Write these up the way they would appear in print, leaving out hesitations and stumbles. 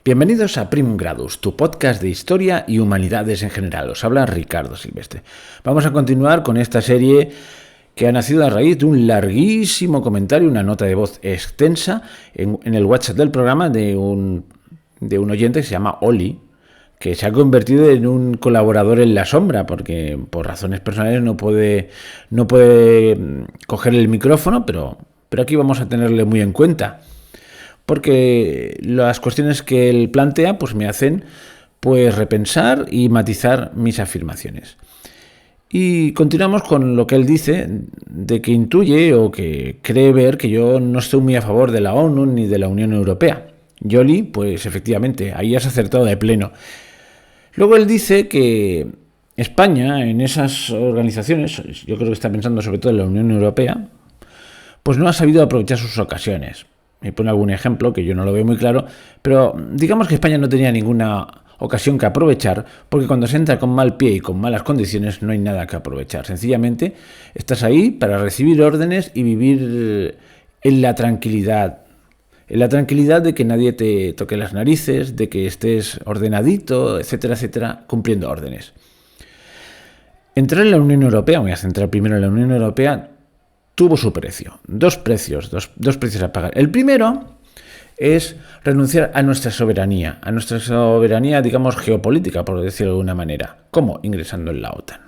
Bienvenidos a Primum Gradus, tu podcast de historia y humanidades en general. Os habla Ricardo Silvestre. Vamos a continuar con esta serie que ha nacido a raíz de un larguísimo comentario, una nota de voz extensa en el WhatsApp del programa de un oyente que se llama Oli, que se ha convertido en un colaborador en la sombra porque por razones personales no puede coger el micrófono, pero aquí vamos a tenerle muy en cuenta. Porque las cuestiones que él plantea pues me hacen repensar y matizar mis afirmaciones. Y continuamos con lo que él dice, de que intuye o que cree ver que yo no estoy muy a favor de la ONU ni de la Unión Europea. Yoli, pues efectivamente, ahí has acertado de pleno. Luego él dice que España, en esas organizaciones, yo creo que está pensando sobre todo en la Unión Europea, pues no ha sabido aprovechar sus ocasiones. Me pone algún ejemplo que yo no lo veo muy claro, pero digamos que España no tenía ninguna ocasión que aprovechar, porque cuando se entra con mal pie y con malas condiciones no hay nada que aprovechar. Sencillamente estás ahí para recibir órdenes y vivir en la tranquilidad de que nadie te toque las narices, de que estés ordenadito, etcétera, etcétera, cumpliendo órdenes. Entrar en la Unión Europea, voy a centrar primero en la Unión Europea, tuvo su precio, dos precios a pagar. El primero es renunciar a nuestra soberanía, digamos, geopolítica, por decirlo de alguna manera. ¿Cómo? Ingresando en la OTAN.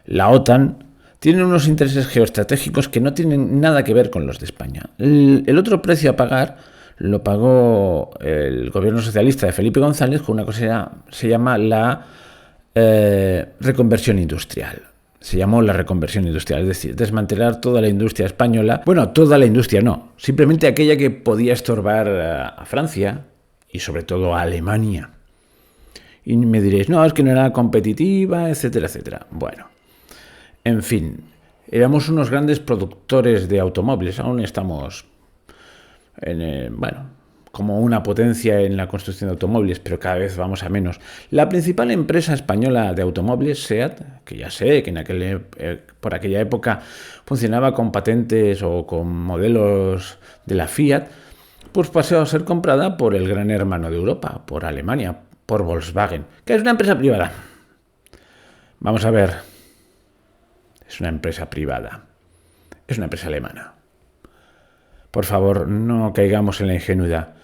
La OTAN tiene unos intereses geoestratégicos que no tienen nada que ver con los de España. El otro precio a pagar lo pagó el gobierno socialista de Felipe González con una cosa que se llama la reconversión industrial. Se llamó la reconversión industrial, es decir, desmantelar toda la industria española. Bueno, toda la industria no, simplemente aquella que podía estorbar a Francia y sobre todo a Alemania. Y me diréis, no, es que no era competitiva, etcétera, etcétera. Bueno, en fin, éramos unos grandes productores de automóviles, aún estamos como una potencia en la construcción de automóviles, pero cada vez vamos a menos. La principal empresa española de automóviles, SEAT, que ya sé que por aquella época funcionaba con patentes o con modelos de la Fiat, pues pasó a ser comprada por el gran hermano de Europa, por Alemania, por Volkswagen, que es una empresa privada. Vamos a ver, es una empresa privada, es una empresa alemana. Por favor, no caigamos en la ingenuidad.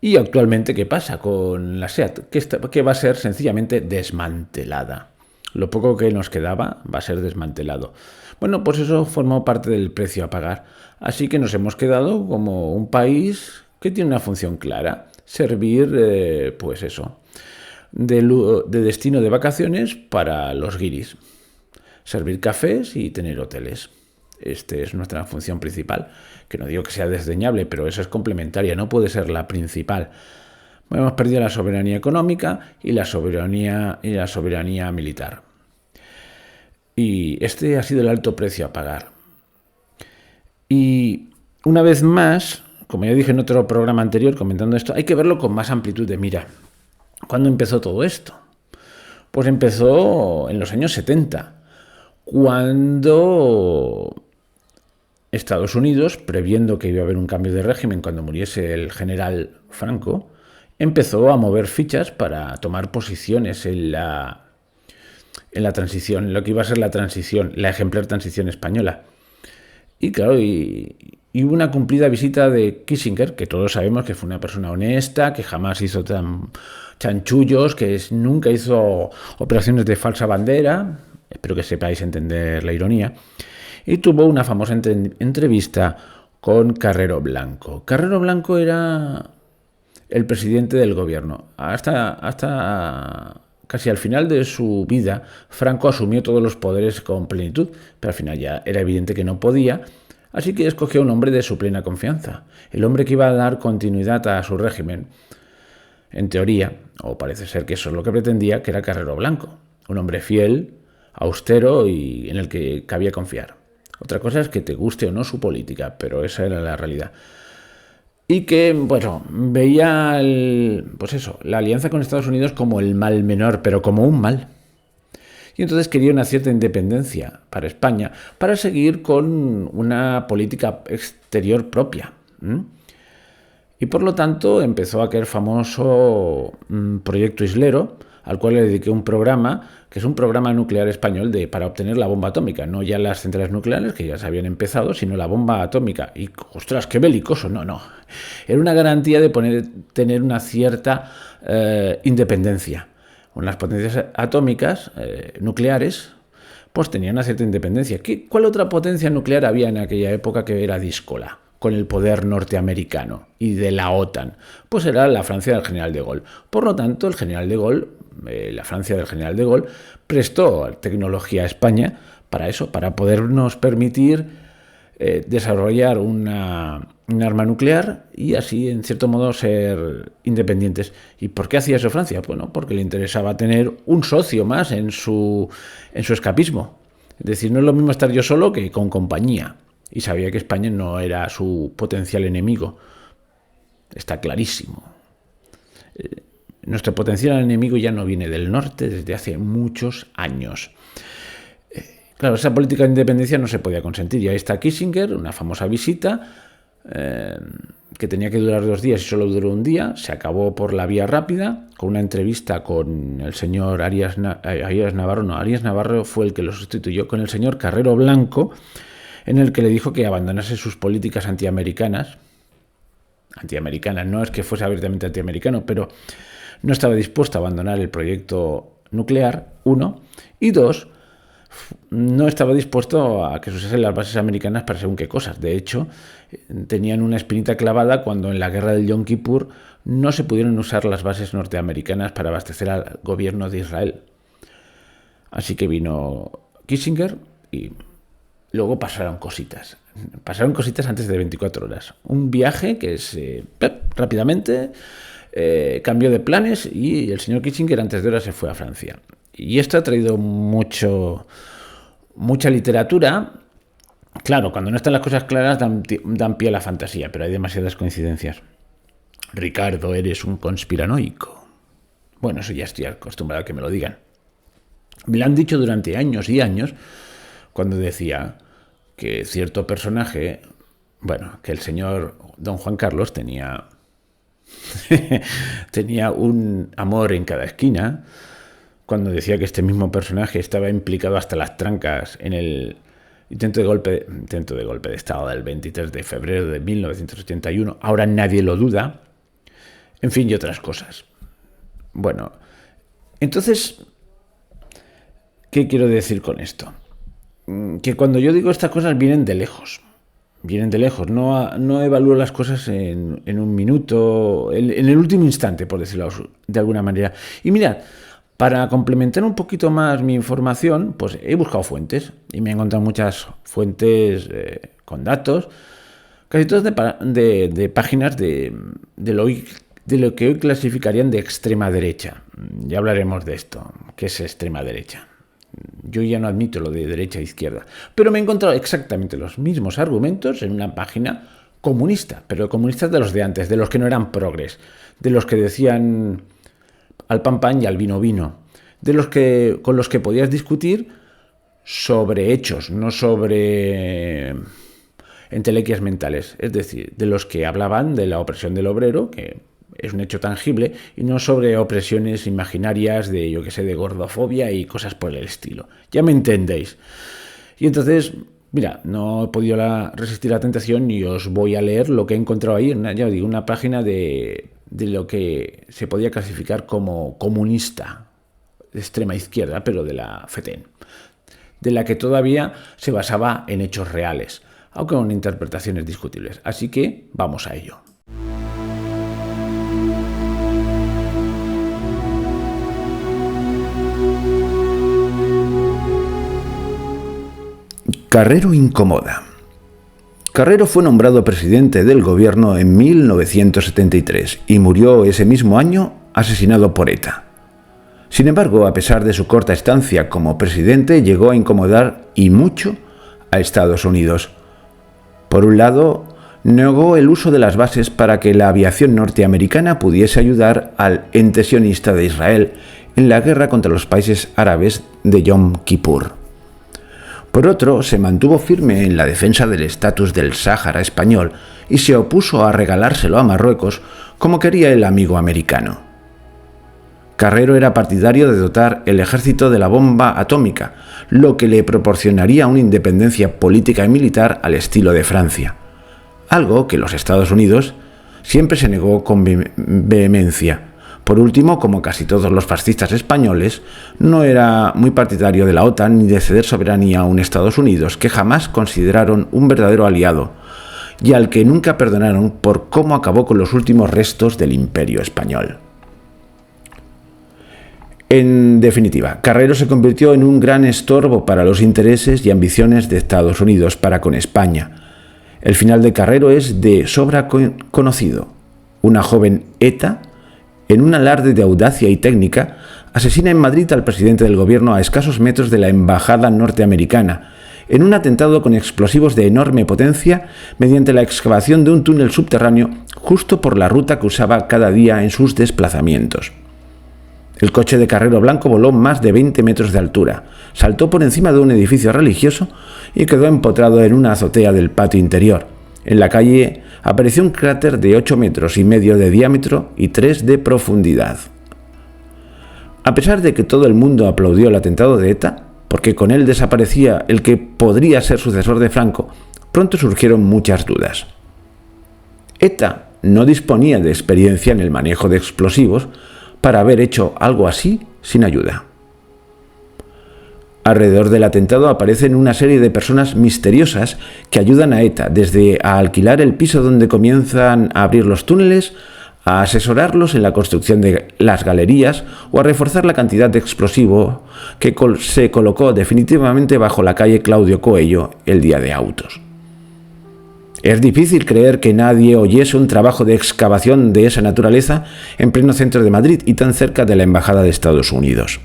Y actualmente, ¿qué pasa con la SEAT? Que va a ser sencillamente desmantelada. Lo poco que nos quedaba va a ser desmantelado. Bueno, pues eso formó parte del precio a pagar. Así que nos hemos quedado como un país que tiene una función clara. Servir, de destino de vacaciones para los guiris. Servir cafés y tener hoteles. Esta es nuestra función principal, que no digo que sea desdeñable, pero eso es complementaria, no puede ser la principal. Hemos perdido la soberanía económica y la soberanía militar. Y este ha sido el alto precio a pagar. Y una vez más, como ya dije en otro programa anterior comentando esto, hay que verlo con más amplitud de mira. ¿Cuándo empezó todo esto? Pues empezó en los años 70, cuando Estados Unidos, previendo que iba a haber un cambio de régimen cuando muriese el general Franco, empezó a mover fichas para tomar posiciones en la transición, en lo que iba a ser la transición, la ejemplar transición española. Y claro, y una cumplida visita de Kissinger, que todos sabemos que fue una persona honesta, que jamás hizo chanchullos, que nunca hizo operaciones de falsa bandera. Espero que sepáis entender la ironía. Y tuvo una famosa entrevista con Carrero Blanco. Carrero Blanco era el presidente del gobierno. Hasta casi al final de su vida, Franco asumió todos los poderes con plenitud, pero al final ya era evidente que no podía, así que escogió un hombre de su plena confianza, el hombre que iba a dar continuidad a su régimen. En teoría, o parece ser que eso es lo que pretendía, que era Carrero Blanco, un hombre fiel, austero y en el que cabía confiar. Otra cosa es que te guste o no su política, pero esa era la realidad. Y que, veía la alianza con Estados Unidos como el mal menor, pero como un mal. Y entonces quería una cierta independencia para España, para seguir con una política exterior propia. Y por lo tanto empezó aquel famoso proyecto Islero, al cual le dediqué un programa, que es un programa nuclear español para obtener la bomba atómica. No ya las centrales nucleares, que ya se habían empezado, sino la bomba atómica. Y, ostras, qué belicoso. No. Era una garantía de tener una cierta independencia. Las potencias atómicas, nucleares, pues tenían una cierta independencia. ¿Cuál otra potencia nuclear había en aquella época que era díscola con el poder norteamericano y de la OTAN? Pues era la Francia del general de Gaulle. Por lo tanto, el general de Gaulle, la Francia del general de Gaulle, prestó tecnología a España para eso, para podernos permitir desarrollar un arma nuclear y así, en cierto modo, ser independientes. ¿Y por qué hacía eso Francia? Bueno, porque le interesaba tener un socio más en su escapismo. Es decir, no es lo mismo estar yo solo que con compañía. Y sabía que España no era su potencial enemigo. Está clarísimo. Nuestro potencial enemigo ya no viene del norte desde hace muchos años. Claro, esa política de independencia no se podía consentir. Y ahí está Kissinger, una famosa visita que tenía que durar 2 días y solo duró un día. Se acabó por la vía rápida, con una entrevista con el señor Arias Navarro. No, Arias Navarro fue el que lo sustituyó, con el señor Carrero Blanco, en el que le dijo que abandonase sus políticas antiamericanas. Antiamericanas, no es que fuese abiertamente antiamericano, pero no estaba dispuesto a abandonar el proyecto nuclear, 1, y 2, no estaba dispuesto a que se usasen las bases americanas para según qué cosas. De hecho, tenían una espinita clavada cuando en la guerra del Yom Kippur no se pudieron usar las bases norteamericanas para abastecer al gobierno de Israel. Así que vino Kissinger y luego pasaron cositas. Pasaron cositas antes de 24 horas. Un viaje que rápidamente cambió de planes y el señor Kissinger antes de horas se fue a Francia. Y esto ha traído mucha literatura. Claro, cuando no están las cosas claras dan pie a la fantasía, pero hay demasiadas coincidencias. Ricardo, eres un conspiranoico. Bueno, eso ya estoy acostumbrado a que me lo digan. Me lo han dicho durante años y años, cuando decía que cierto personaje, que el señor don Juan Carlos tenía un amor en cada esquina, cuando decía que este mismo personaje estaba implicado hasta las trancas en el intento de golpe de Estado del 23 de febrero de 1981. Ahora nadie lo duda. En fin, y otras cosas. Bueno, entonces, ¿qué quiero decir con esto? Que cuando yo digo estas cosas vienen de lejos. No evalúo las cosas en un minuto, en el último instante, por decirlo de alguna manera. Y mirad, para complementar un poquito más mi información, pues he buscado fuentes y me he encontrado muchas fuentes con datos, casi todas de páginas de lo que hoy clasificarían de extrema derecha. Ya hablaremos de esto, ¿qué es extrema derecha? Yo ya no admito lo de derecha e izquierda, pero me he encontrado exactamente los mismos argumentos en una página comunista, pero comunistas de los de antes, de los que no eran progres, de los que decían al pan pan y al vino vino, con los que podías discutir sobre hechos, no sobre entelequias mentales, es decir, de los que hablaban de la opresión del obrero, que es un hecho tangible, y no sobre opresiones imaginarias de, de gordofobia y cosas por el estilo. Ya me entendéis. Y entonces, mira, no he podido resistir la tentación y os voy a leer lo que he encontrado ahí, una página de lo que se podía clasificar como comunista, de extrema izquierda, pero de la FETEN, de la que todavía se basaba en hechos reales, aunque con interpretaciones discutibles. Así que vamos a ello. Carrero incomoda. Carrero fue nombrado presidente del gobierno en 1973 y murió ese mismo año asesinado por ETA. Sin embargo, a pesar de su corta estancia como presidente, llegó a incomodar y mucho a Estados Unidos. Por un lado, negó el uso de las bases para que la aviación norteamericana pudiese ayudar al ente sionista de Israel en la guerra contra los países árabes de Yom Kippur. Por otro, se mantuvo firme en la defensa del estatus del Sáhara español y se opuso a regalárselo a Marruecos como quería el amigo americano. Carrero era partidario de dotar el ejército de la bomba atómica, lo que le proporcionaría una independencia política y militar al estilo de Francia, algo que los Estados Unidos siempre se negó con vehemencia. Por último, como casi todos los fascistas españoles, no era muy partidario de la OTAN ni de ceder soberanía a un Estados Unidos que jamás consideraron un verdadero aliado y al que nunca perdonaron por cómo acabó con los últimos restos del Imperio español. En definitiva, Carrero se convirtió en un gran estorbo para los intereses y ambiciones de Estados Unidos para con España. El final de Carrero es de sobra conocido. Una joven ETA, en un alarde de audacia y técnica, asesina en Madrid al presidente del gobierno a escasos metros de la embajada norteamericana, en un atentado con explosivos de enorme potencia mediante la excavación de un túnel subterráneo justo por la ruta que usaba cada día en sus desplazamientos. El coche de Carrero Blanco voló más de 20 metros de altura, saltó por encima de un edificio religioso y quedó empotrado en una azotea del patio interior. En la calle apareció un cráter de 8,5 metros de diámetro y 3 de profundidad. A pesar de que todo el mundo aplaudió el atentado de ETA, porque con él desaparecía el que podría ser sucesor de Franco, pronto surgieron muchas dudas. ETA no disponía de experiencia en el manejo de explosivos para haber hecho algo así sin ayuda. Alrededor del atentado aparecen una serie de personas misteriosas que ayudan a ETA, desde a alquilar el piso donde comienzan a abrir los túneles, a asesorarlos en la construcción de las galerías o a reforzar la cantidad de explosivo que se colocó definitivamente bajo la calle Claudio Coello el día de autos. Es difícil creer que nadie oyese un trabajo de excavación de esa naturaleza en pleno centro de Madrid y tan cerca de la Embajada de Estados Unidos.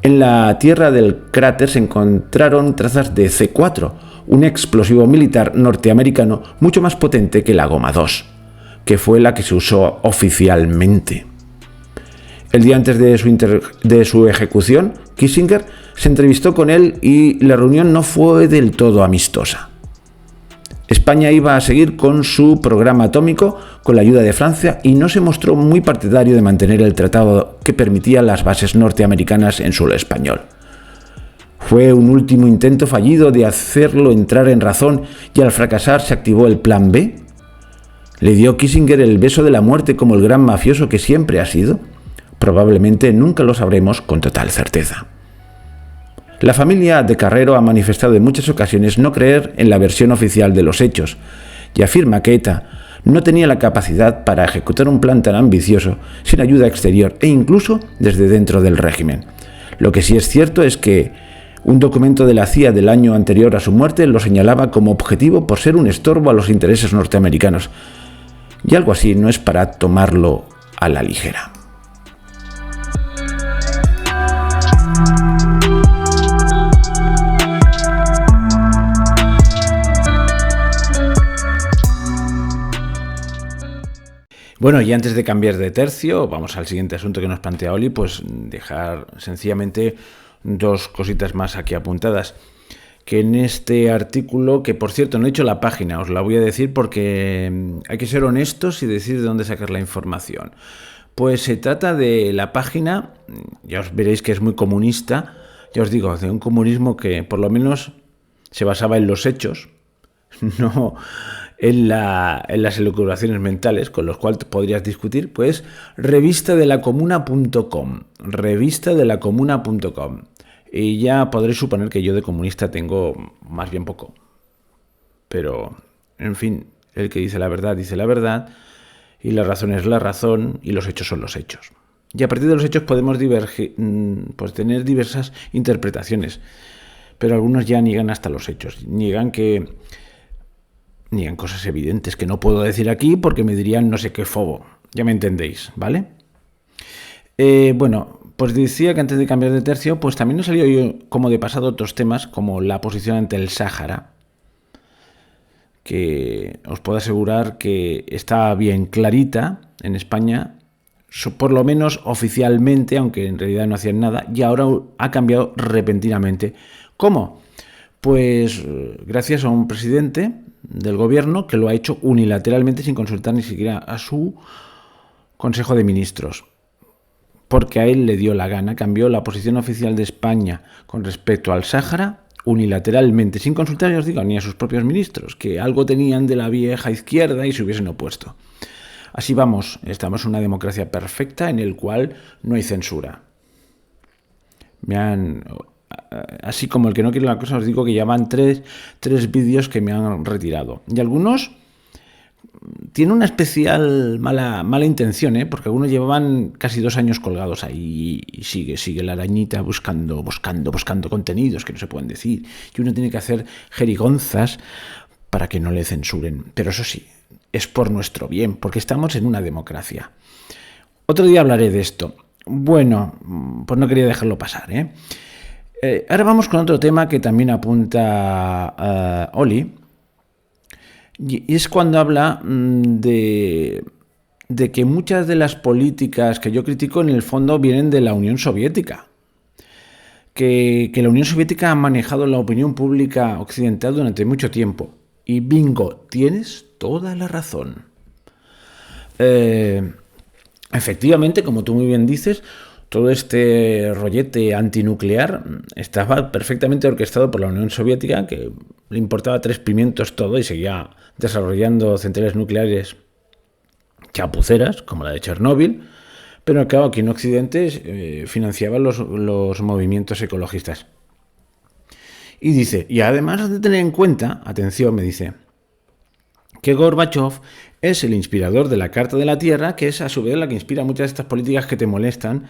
En la tierra del cráter se encontraron trazas de C4, un explosivo militar norteamericano mucho más potente que la Goma 2, que fue la que se usó oficialmente. El día antes de su ejecución, Kissinger se entrevistó con él y la reunión no fue del todo amistosa. España iba a seguir con su programa atómico con la ayuda de Francia y no se mostró muy partidario de mantener el tratado que permitía las bases norteamericanas en suelo español. Fue un último intento fallido de hacerlo entrar en razón y al fracasar se activó el Plan B. ¿Le dio Kissinger el beso de la muerte como el gran mafioso que siempre ha sido? Probablemente nunca lo sabremos con total certeza. La familia de Carrero ha manifestado en muchas ocasiones no creer en la versión oficial de los hechos y afirma que ETA no tenía la capacidad para ejecutar un plan tan ambicioso sin ayuda exterior e incluso desde dentro del régimen. Lo que sí es cierto es que un documento de la CIA del año anterior a su muerte lo señalaba como objetivo por ser un estorbo a los intereses norteamericanos. Y algo así no es para tomarlo a la ligera. Bueno, y antes de cambiar de tercio, vamos al siguiente asunto que nos plantea Oli, pues dejar sencillamente dos cositas más aquí apuntadas. Que en este artículo, que por cierto no he hecho la página, os la voy a decir porque hay que ser honestos y decir de dónde sacar la información. Pues se trata de la página, ya os veréis que es muy comunista, ya os digo, de un comunismo que por lo menos se basaba en los hechos, no en las elucubraciones mentales, con los cuales podrías discutir, pues revistadelacomuna.com, revistadelacomuna.com. Y ya podréis suponer que yo de comunista tengo más bien poco. Pero, en fin, el que dice la verdad, y la razón es la razón, y los hechos son los hechos. Y a partir de los hechos podemos pues tener diversas interpretaciones. Pero algunos ya niegan hasta los hechos. Niegan cosas evidentes que no puedo decir aquí porque me dirían no sé qué fobo. Ya me entendéis, ¿vale? Bueno, pues decía que antes de cambiar de tercio, pues también nos salió yo como de pasado otros temas como la posición ante el Sáhara, que os puedo asegurar que está bien clarita en España, por lo menos oficialmente, aunque en realidad no hacían nada, y ahora ha cambiado repentinamente ¿Cómo? Pues gracias a un presidente del gobierno que lo ha hecho unilateralmente sin consultar ni siquiera a su Consejo de Ministros. Porque a él le dio la gana, cambió la posición oficial de España con respecto al Sáhara unilateralmente, sin consultar, ya os digo, ni a sus propios ministros, que algo tenían de la vieja izquierda y se hubiesen opuesto. Así vamos, estamos en una democracia perfecta en el cual no hay censura. Así como el que no quiere la cosa, os digo que ya van tres vídeos que me han retirado. Y algunos tienen una especial mala intención, porque algunos llevaban casi 2 años colgados ahí y sigue la arañita buscando contenidos que no se pueden decir. Y uno tiene que hacer jerigonzas para que no le censuren. Pero eso sí, es por nuestro bien, porque estamos en una democracia. Otro día hablaré de esto. Bueno, pues no quería dejarlo pasar, ahora vamos con otro tema que también apunta Oli. Y es cuando habla de que muchas de las políticas que yo critico en el fondo vienen de la Unión Soviética. Que la Unión Soviética ha manejado la opinión pública occidental durante mucho tiempo. Y bingo, tienes toda la razón. Efectivamente, como tú muy bien dices, todo este rollete antinuclear estaba perfectamente orquestado por la Unión Soviética, que le importaba 3 pimientos todo y seguía desarrollando centrales nucleares chapuceras, como la de Chernóbil, pero claro, aquí en Occidente financiaba los movimientos ecologistas. Y dice, y además de tener en cuenta, atención, me dice, que Gorbachov es el inspirador de la Carta de la Tierra, que es a su vez la que inspira muchas de estas políticas que te molestan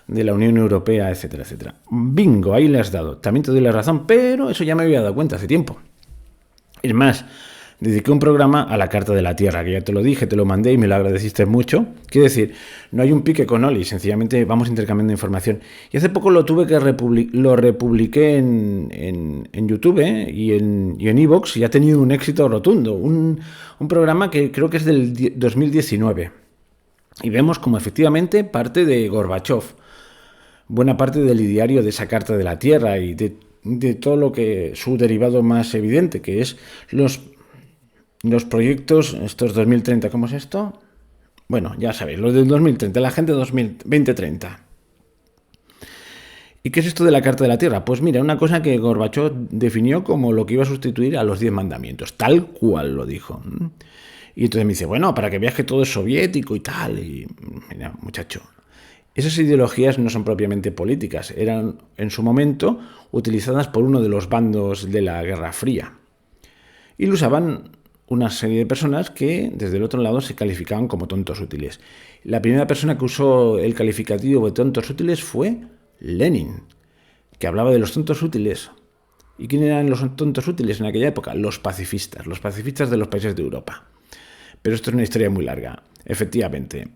de la Unión Europea, etcétera, etcétera. Bingo, ahí le has dado. También te doy la razón, pero eso ya me había dado cuenta hace tiempo. Es más, dediqué un programa a la Carta de la Tierra, que ya te lo dije, te lo mandé y me lo agradeciste mucho. Quiero decir, no hay un pique con Oli, sencillamente vamos intercambiando información. Y hace poco lo tuve que lo republiqué en YouTube y en iVoox y ha tenido un éxito rotundo. Un programa que creo que es del 2019. Y vemos como efectivamente parte de Gorbachov, buena parte del ideario de esa Carta de la Tierra y de todo lo que su derivado más evidente, que es los proyectos, estos 2030, ¿cómo es esto? Bueno, ya sabéis, los del 2030, la Agenda 2030. ¿Y qué es esto de la Carta de la Tierra? Pues mira, una cosa que Gorbachov definió como lo que iba a sustituir a los 10 mandamientos, tal cual lo dijo. Y entonces me dice, bueno, para que veas que todo es soviético y tal. Y mira, muchacho, esas ideologías no son propiamente políticas, eran en su momento utilizadas por uno de los bandos de la Guerra Fría. Y lo usaban una serie de personas que desde el otro lado se calificaban como tontos útiles. La primera persona que usó el calificativo de tontos útiles fue Lenin, que hablaba de los tontos útiles. ¿Y quién eran los tontos útiles en aquella época? Los pacifistas de los países de Europa. Pero esto es una historia muy larga. Efectivamente,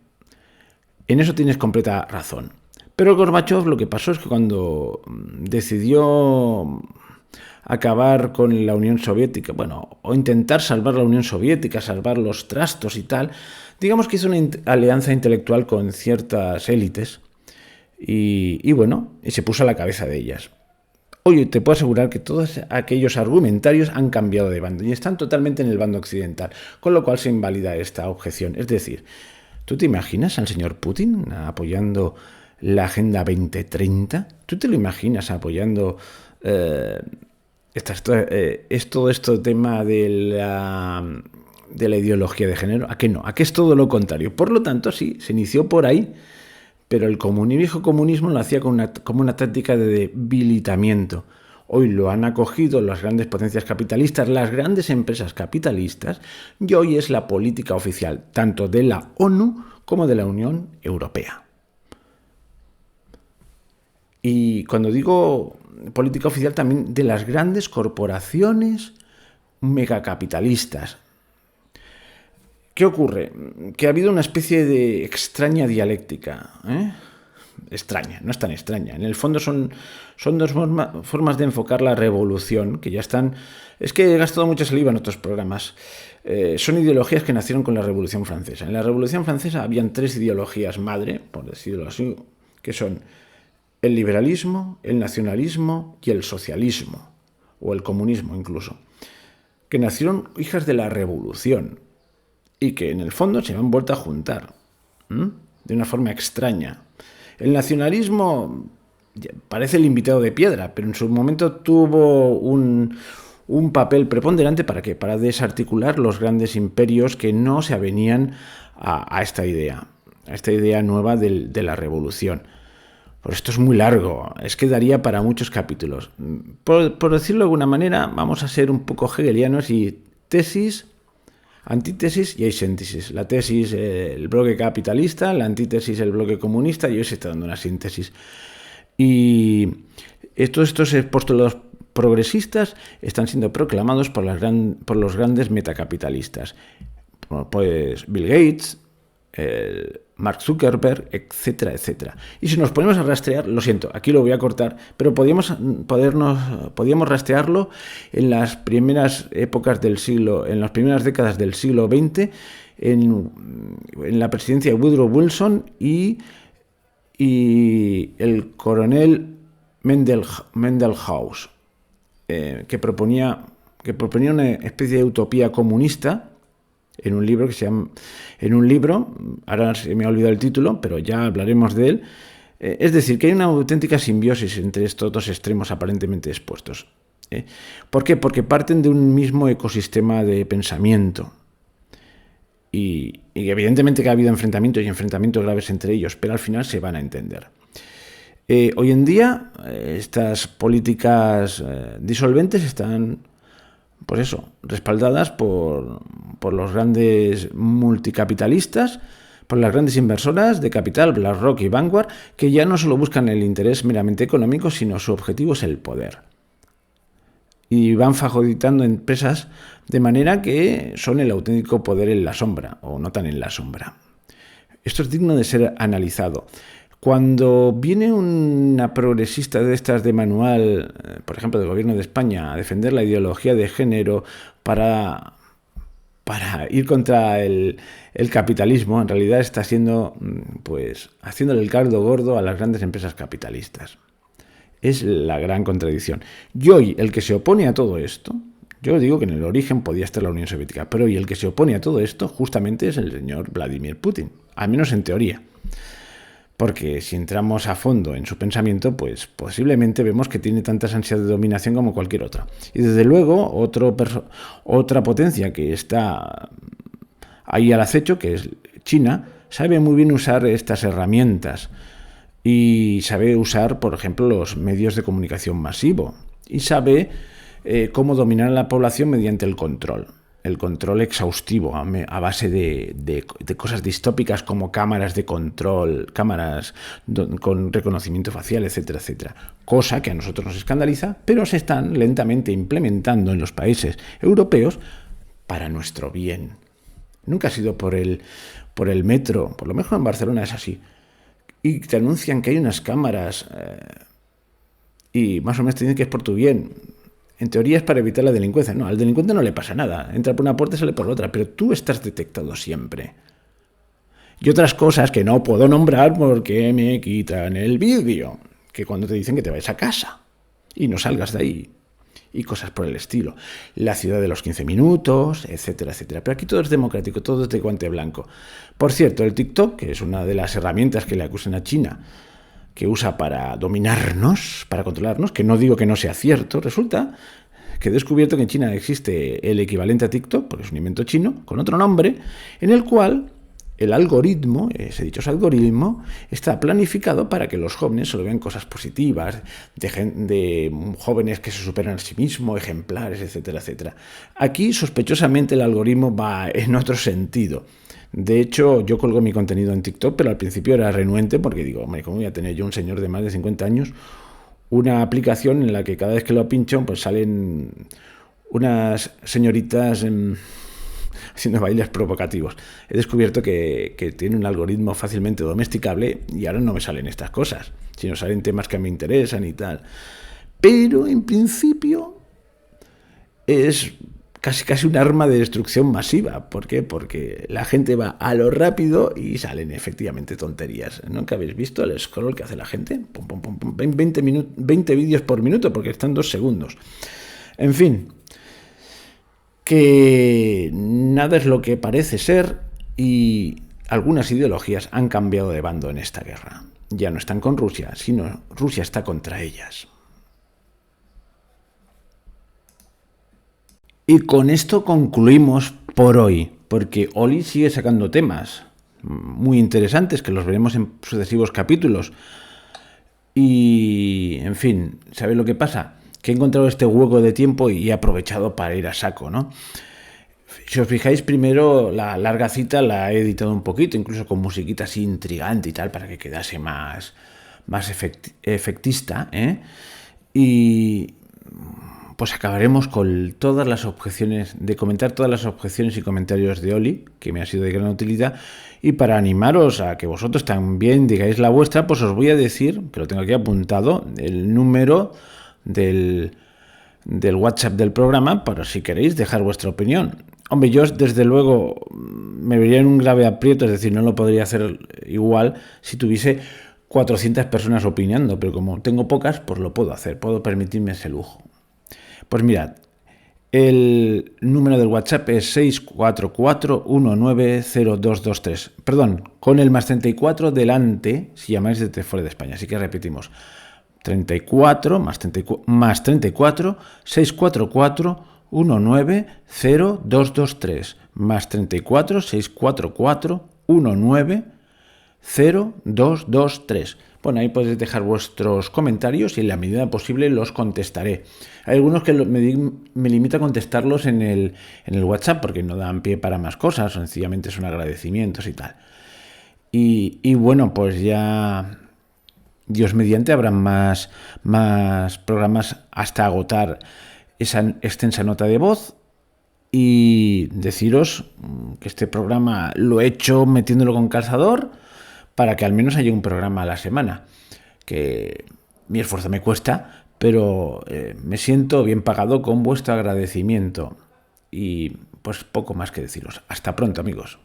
en eso tienes completa razón. Pero Gorbachov lo que pasó es que cuando decidió acabar con la Unión Soviética, bueno, o intentar salvar la Unión Soviética, salvar los trastos y tal, digamos que hizo una alianza intelectual con ciertas élites y bueno, y se puso a la cabeza de ellas. Hoy te puedo asegurar que todos aquellos argumentarios han cambiado de bando y están totalmente en el bando occidental, con lo cual se invalida esta objeción. Es decir, ¿tú te imaginas al señor Putin apoyando la Agenda 2030? ¿Tú te lo imaginas apoyando todo este tema de la ideología de género? ¿A qué no? ¿A qué es todo lo contrario? Por lo tanto, sí, se inició por ahí, pero el viejo comunismo lo hacía como una táctica de debilitamiento. Hoy lo han acogido las grandes potencias capitalistas, las grandes empresas capitalistas, y hoy es la política oficial, tanto de la ONU como de la Unión Europea. Y cuando digo política oficial, también de las grandes corporaciones megacapitalistas. ¿Qué ocurre? Que ha habido una especie de extraña dialéctica. Extraña, no es tan extraña. En el fondo son dos formas de enfocar la revolución, que ya están... Es que he gastado mucha saliva en otros programas. Son ideologías que nacieron con la Revolución Francesa. En la Revolución Francesa habían 3 ideologías madre, por decirlo así, que son el liberalismo, el nacionalismo y el socialismo, o el comunismo incluso, que nacieron hijas de la revolución y que en el fondo se han vuelto a juntar de una forma extraña. El nacionalismo parece el invitado de piedra, pero en su momento tuvo un papel preponderante ¿para qué? Para desarticular los grandes imperios que no se avenían a esta idea nueva de la revolución. Pues esto es muy largo, es que daría para muchos capítulos. Por decirlo de alguna manera, vamos a ser un poco hegelianos y tesis, antítesis y hay síntesis. La tesis, el bloque capitalista, la antítesis, el bloque comunista, y hoy se está dando una síntesis. Y todos estos postulados progresistas están siendo proclamados por los grandes metacapitalistas. Pues Bill Gates, Mark Zuckerberg, etcétera, etcétera. Y si nos ponemos a rastrear, lo siento, aquí lo voy a cortar, pero podíamos rastrearlo en las primeras épocas del siglo, en las primeras décadas del siglo XX, en la presidencia de Woodrow Wilson y el coronel Mendelhaus, que proponía una especie de utopía comunista en un libro ahora se me ha olvidado el título, pero ya hablaremos de él. Es decir, que hay una auténtica simbiosis entre estos dos extremos aparentemente expuestos. ¿Por qué? Porque parten de un mismo ecosistema de pensamiento. Y evidentemente que ha habido enfrentamientos graves entre ellos, pero al final se van a entender. Hoy en día, estas políticas disolventes están, pues eso, respaldadas por los grandes multicapitalistas, por las grandes inversoras de capital, BlackRock y Vanguard, que ya no solo buscan el interés meramente económico, sino su objetivo es el poder. Y van fagocitando empresas de manera que son el auténtico poder en la sombra, o no tan en la sombra. Esto es digno de ser analizado. Cuando viene una progresista de estas de manual, por ejemplo, del gobierno de España, a defender la ideología de género para ir contra el capitalismo, en realidad está haciéndole el caldo gordo a las grandes empresas capitalistas. Es la gran contradicción. Y hoy, el que se opone a todo esto, yo digo que en el origen podía estar la Unión Soviética, pero hoy el que se opone a todo esto justamente es el señor Vladimir Putin, al menos en teoría. Porque si entramos a fondo en su pensamiento, pues posiblemente vemos que tiene tantas ansias de dominación como cualquier otra. Y desde luego, otra potencia que está ahí al acecho, que es China, sabe muy bien usar estas herramientas. Y sabe usar, por ejemplo, los medios de comunicación masivo. Y sabe cómo dominar a la población mediante el control. El control exhaustivo a base de cosas distópicas como cámaras de control, cámaras con reconocimiento facial, etcétera, etcétera. Cosa que a nosotros nos escandaliza, pero se están lentamente implementando en los países europeos para nuestro bien. Nunca ha sido por el metro, por lo mejor en Barcelona es así. Y te anuncian que hay unas cámaras y más o menos te dicen que es por tu bien. En teoría es para evitar la delincuencia. No, al delincuente no le pasa nada. Entra por una puerta y sale por otra, pero tú estás detectado siempre. Y otras cosas que no puedo nombrar porque me quitan el vídeo. Que cuando te dicen que te vayas a casa y no salgas de ahí. Y cosas por el estilo. La ciudad de los 15 minutos, etcétera, etcétera. Pero aquí todo es democrático, todo es de guante blanco. Por cierto, el TikTok, que es una de las herramientas que le acusan a China, que usa para dominarnos, para controlarnos, que no digo que no sea cierto, resulta que he descubierto que en China existe el equivalente a TikTok, porque es un invento chino, con otro nombre, en el cual el algoritmo, ese dichoso algoritmo, está planificado para que los jóvenes solo vean cosas positivas, de jóvenes que se superan a sí mismos, ejemplares, etcétera, etcétera. Aquí, sospechosamente, el algoritmo va en otro sentido. De hecho, yo colgo mi contenido en TikTok, pero al principio era renuente porque digo, hombre, ¿cómo voy a tener yo, un señor de más de 50 años, una aplicación en la que cada vez que lo pincho, pues salen unas señoritas haciendo bailes provocativos? He descubierto que tiene un algoritmo fácilmente domesticable y ahora no me salen estas cosas, sino salen temas que me interesan y tal. Pero en principio es casi un arma de destrucción masiva. ¿Por qué? Porque la gente va a lo rápido y salen efectivamente tonterías. ¿Nunca habéis visto el scroll que hace la gente? Pum, pum, pum, pum, 20 vídeos por minuto porque están 2 segundos. En fin, que nada es lo que parece ser y algunas ideologías han cambiado de bando en esta guerra. Ya no están con Rusia, sino Rusia está contra ellas. Y con esto concluimos por hoy, porque Oli sigue sacando temas muy interesantes que los veremos en sucesivos capítulos. Y, en fin, ¿sabéis lo que pasa? Que he encontrado este hueco de tiempo y he aprovechado para ir a saco, ¿no? Si os fijáis, primero la larga cita la he editado un poquito, incluso con musiquita así intrigante y tal, para que quedase más efectista, ¿eh? Y pues acabaremos con todas las objeciones, de comentar todas las objeciones y comentarios de Oli, que me ha sido de gran utilidad, y para animaros a que vosotros también digáis la vuestra, pues os voy a decir, que lo tengo aquí apuntado, el número del WhatsApp del programa, para si queréis dejar vuestra opinión. Hombre, yo desde luego me vería en un grave aprieto, es decir, no lo podría hacer igual si tuviese 400 personas opinando, pero como tengo pocas, pues lo puedo hacer, puedo permitirme ese lujo. Pues mirad, el número del WhatsApp es 644190223. Perdón, con el más 34 delante, si llamáis desde fuera de España. Así que repetimos, 34 más 34 644190223 más 34 644190223. Bueno, ahí podéis dejar vuestros comentarios y en la medida posible los contestaré. Hay algunos que me limito a contestarlos en el WhatsApp porque no dan pie para más cosas, sencillamente son agradecimientos y tal. Y bueno, pues ya, Dios mediante, habrá más programas hasta agotar esa extensa nota de voz. Y deciros que este programa lo he hecho metiéndolo con calzador para que al menos haya un programa a la semana, que mi esfuerzo me cuesta, pero me siento bien pagado con vuestro agradecimiento. Y pues poco más que deciros. Hasta pronto, amigos.